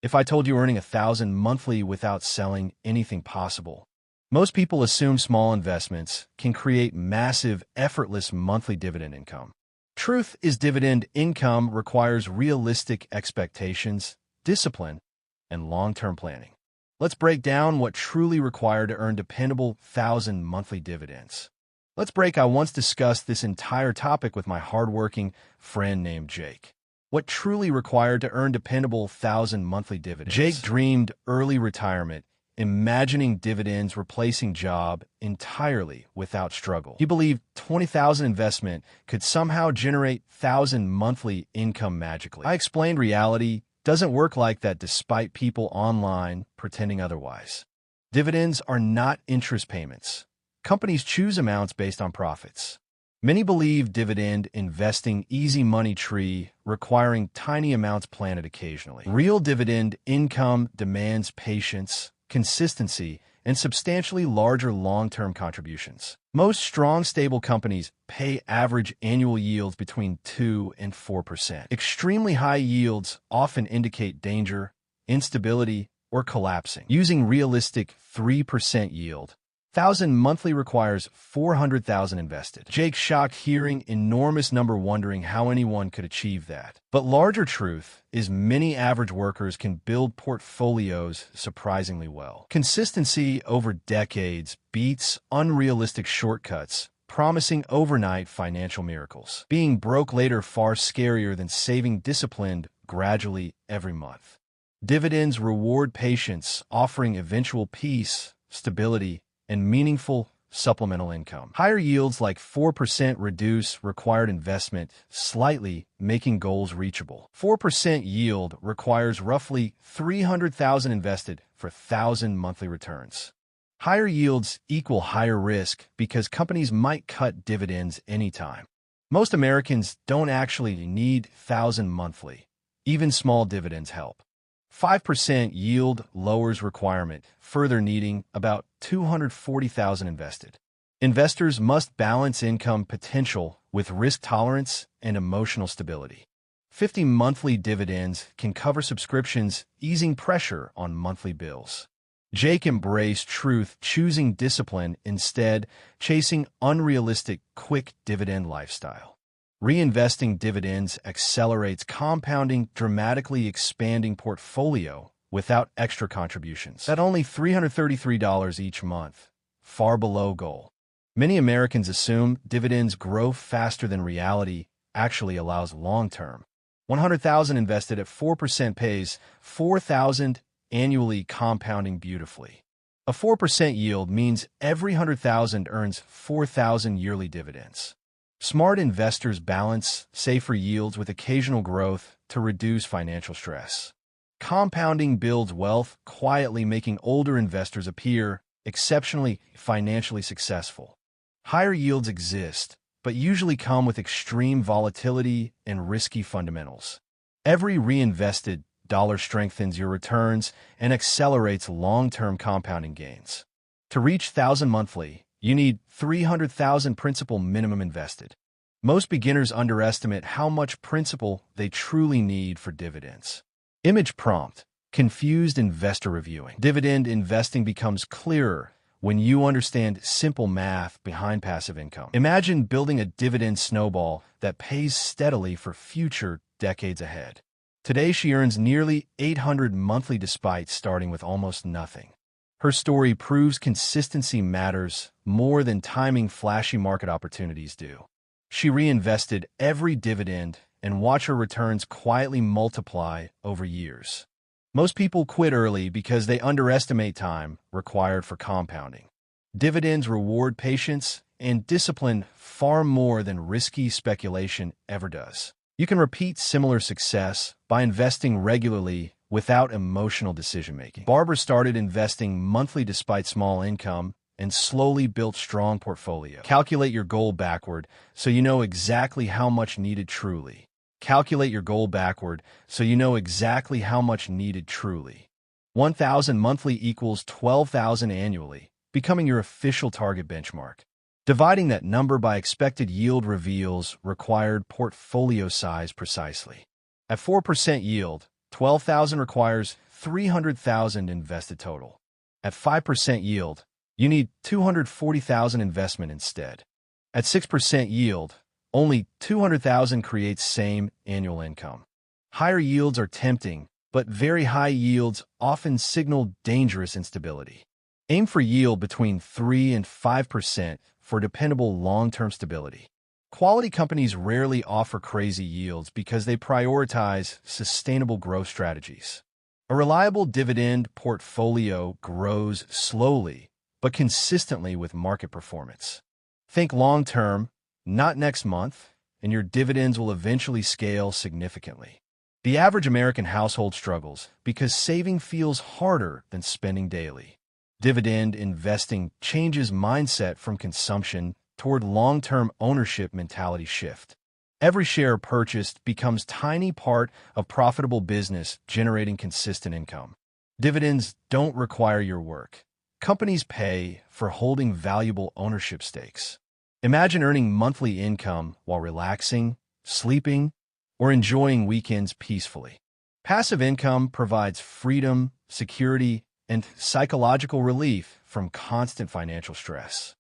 If I told you earning 1,000 monthly without selling anything possible? Most people assume small investments can create massive, effortless monthly dividend income. Truth is, dividend income requires realistic expectations, discipline, and long-term planning. Let's break down what truly required to earn dependable 1,000 monthly dividends. I once discussed this entire topic with my hardworking friend named Jake. What truly required to earn dependable 1,000 monthly dividends? Jake dreamed early retirement, imagining dividends replacing job entirely without struggle. He believed 20,000 investment could somehow generate 1,000 monthly income magically. I explained reality doesn't work like that, despite people online pretending otherwise. Dividends are not interest payments. Companies choose amounts based on profits. Many believe dividend investing easy money tree, requiring tiny amounts planted occasionally. Real dividend income demands patience, consistency, and substantially larger long-term contributions. Most strong, stable companies pay average annual yields between 2 and 4%. Extremely high yields often indicate danger, instability, or collapsing. Using realistic 3% yield, 1,000 monthly requires 400,000 invested. Jake shocked hearing enormous number, wondering how anyone could achieve that. But larger truth is, many average workers can build portfolios surprisingly well. Consistency over decades beats unrealistic shortcuts, promising overnight financial miracles. Being broke later far scarier than saving disciplined gradually every month. Dividends reward patience, offering eventual peace, stability, and meaningful supplemental income. Higher yields like 4% reduce required investment slightly, making goals reachable. 4% yield requires roughly 300,000 invested for 1,000 monthly returns. Higher yields equal higher risk because companies might cut dividends anytime. Most Americans don't actually need 1,000 monthly. Even small dividends help. 5% yield lowers requirement, further needing about 240,000 invested. Investors must balance income potential with risk tolerance and emotional stability. 50 monthly dividends can cover subscriptions, easing pressure on monthly bills. Jake embraced truth, choosing discipline instead, chasing unrealistic quick dividend lifestyle. Reinvesting dividends accelerates compounding, dramatically expanding portfolio without extra contributions. At only $333 each month, far below goal. Many Americans assume dividends grow faster than reality actually allows. Long-term, 100,000 invested at 4% pays 4,000 annually, compounding beautifully. A 4% yield means every 100,000 earns 4,000 yearly dividends. Smart investors balance safer yields with occasional growth to reduce financial stress. Compounding builds wealth, quietly making older investors appear exceptionally financially successful. Higher yields exist, but usually come with extreme volatility and risky fundamentals. Every reinvested dollar strengthens your returns and accelerates long-term compounding gains. To reach 1,000 monthly, you need 300,000 principal minimum invested. Most beginners underestimate how much principal they truly need for dividends. Image prompt: confused investor reviewing. Dividend investing becomes clearer when you understand simple math behind passive income. Imagine building a dividend snowball that pays steadily for future decades ahead. Today, she earns nearly 800 monthly despite starting with almost nothing. Her story proves consistency matters more than timing flashy market opportunities do. She reinvested every dividend and watched her returns quietly multiply over years. Most people quit early because they underestimate time required for compounding. Dividends reward patience and discipline far more than risky speculation ever does. You can repeat similar success by investing regularly without emotional decision-making. Barbara started investing monthly despite small income and slowly built strong portfolio. Calculate your goal backward so you know exactly how much needed truly. Calculate your goal backward so you know exactly how much needed truly. 1,000 monthly equals 12,000 annually, becoming your official target benchmark. Dividing that number by expected yield reveals required portfolio size precisely. At 4% yield, 12,000 requires $300,000 invested total. At 5% yield, you need $240,000 investment instead. At 6% yield, only $200,000 creates same annual income. Higher yields are tempting, but very high yields often signal dangerous instability. Aim for yield between 3 and 5% for dependable long-term stability. Quality companies rarely offer crazy yields because they prioritize sustainable growth strategies. A reliable dividend portfolio grows slowly, but consistently with market performance. Think long-term, not next month, and your dividends will eventually scale significantly. The average American household struggles because saving feels harder than spending daily. Dividend investing changes mindset from consumption toward long-term ownership mentality shift. Every share purchased becomes a tiny part of profitable business generating consistent income. Dividends don't require your work. Companies pay for holding valuable ownership stakes. Imagine earning monthly income while relaxing, sleeping, or enjoying weekends peacefully. Passive income provides freedom, security, and psychological relief from constant financial stress.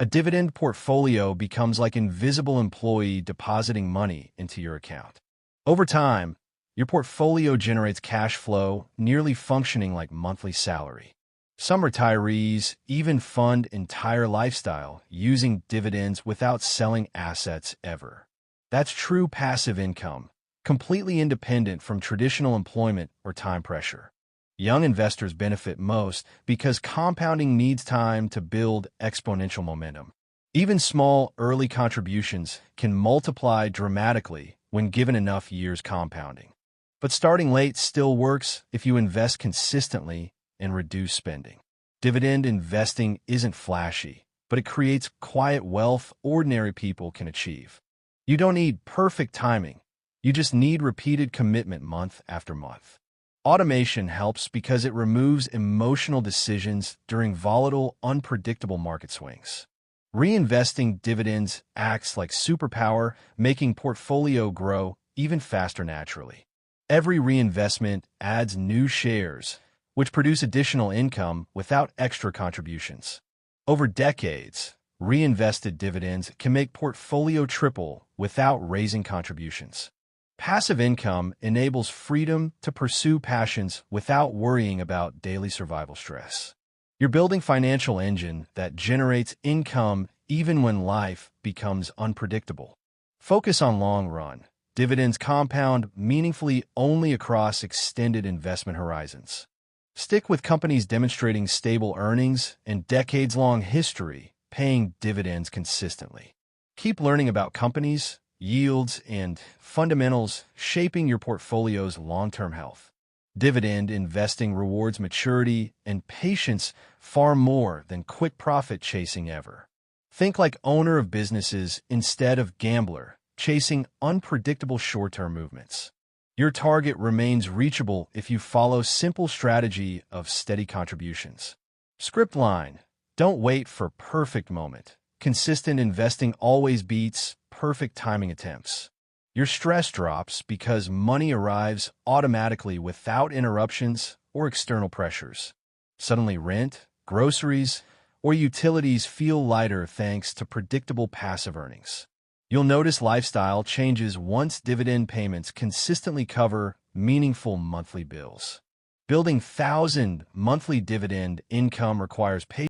A dividend portfolio becomes like an invisible employee depositing money into your account. Over time, your portfolio generates cash flow, nearly functioning like monthly salary. Some retirees even fund entire lifestyle using dividends without selling assets ever. That's true passive income, completely independent from traditional employment or time pressure. Young investors benefit most because compounding needs time to build exponential momentum. Even small, early contributions can multiply dramatically when given enough years compounding. But starting late still works if you invest consistently and reduce spending. Dividend investing isn't flashy, but it creates quiet wealth ordinary people can achieve. You don't need perfect timing. You just need repeated commitment month after month. Automation helps because it removes emotional decisions during volatile, unpredictable market swings. Reinvesting dividends acts like superpower, making portfolio grow even faster naturally. Every reinvestment adds new shares, which produce additional income without extra contributions. Over decades, reinvested dividends can make portfolio triple without raising contributions. Passive income enables freedom to pursue passions without worrying about daily survival stress. You're building a financial engine that generates income even when life becomes unpredictable. Focus on long run. Dividends compound meaningfully only across extended investment horizons. Stick with companies demonstrating stable earnings and decades-long history, paying dividends consistently. Keep learning about companies, yields, and fundamentals shaping your portfolio's long-term health. Dividend investing rewards maturity and patience far more than quick profit chasing ever. Think like owner of businesses instead of gambler, chasing unpredictable short-term movements. Your target remains reachable if you follow simple strategy of steady contributions. Script line: don't wait for perfect moment. Consistent investing always beats perfect timing attempts. Your stress drops because money arrives automatically without interruptions or external pressures. Suddenly rent, groceries, or utilities feel lighter thanks to predictable passive earnings. You'll notice lifestyle changes once dividend payments consistently cover meaningful monthly bills. Building 1,000 monthly dividend income requires patience.